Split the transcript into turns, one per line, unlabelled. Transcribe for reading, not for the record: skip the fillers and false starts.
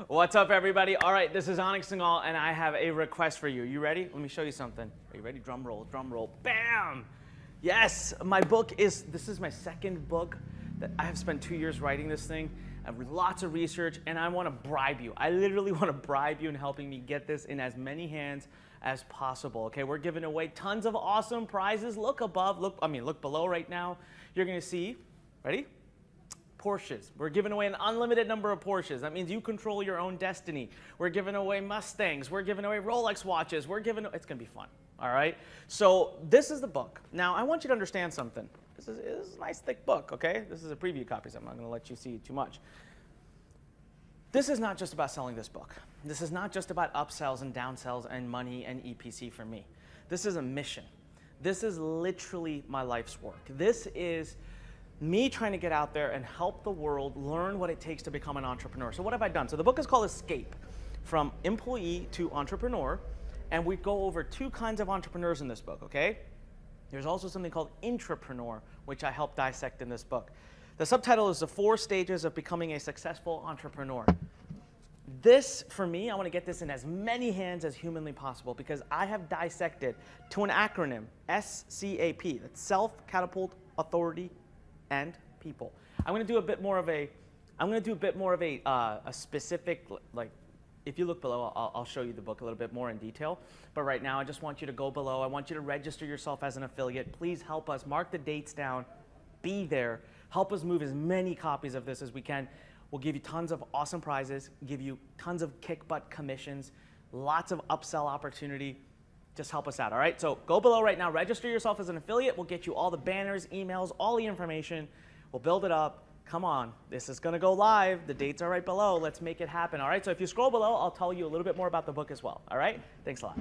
What's up, everybody? All right, this is Anik Singals, and I have a request for you. You ready? Let me show you something. Are you ready? Drum roll, drum roll. Bam! Yes, my book this is my second book. That I have spent 2 years writing this thing. I have lots of research, and I want to bribe you. I literally want to bribe you in helping me get this in as many hands as possible. Okay, we're giving away tons of awesome prizes. Look above, look below right now. You're gonna see, ready? Porsches. We're giving away an unlimited number of Porsches. That means you control your own destiny. We're giving away Mustangs. We're giving away Rolex watches. It's gonna be fun. All right. So this is the book. Now I want you to understand something. This is a nice thick book. Okay. This is a preview copy, so I'm not gonna let you see too much. This is not just about selling this book. This is not just about upsells and downsells and money and EPC for me. This is a mission. This is literally my life's work. This is me trying to get out there and help the world learn what it takes to become an entrepreneur. So what have I done? So the book is called Escape, from employee to entrepreneur, and we go over two kinds of entrepreneurs in this book, okay? There's also something called intrapreneur, which I help dissect in this book. The subtitle is The 4 Stages of Becoming a Successful Entrepreneur. This, for me, I want to get this in as many hands as humanly possible because I have dissected to an acronym, SCAP, that's Self, Catapult, Authority, and People. I'm going to do a bit more of a specific, like, if you look below, I'll show you the book a little bit more in detail. But right now, I just want you to go below. I want you to register yourself as an affiliate. Please help us. Mark the dates down. Be there. Help us move as many copies of this as we can. We'll give you tons of awesome prizes, give you tons of kick-butt commissions, lots of upsell opportunity. Just help us out, all right? So go below right now, register yourself as an affiliate. We'll get you all the banners, emails, all the information. We'll build it up. Come on, this is gonna go live. The dates are right below. Let's make it happen, all right? So if you scroll below, I'll tell you a little bit more about the book as well, all right? Thanks a lot.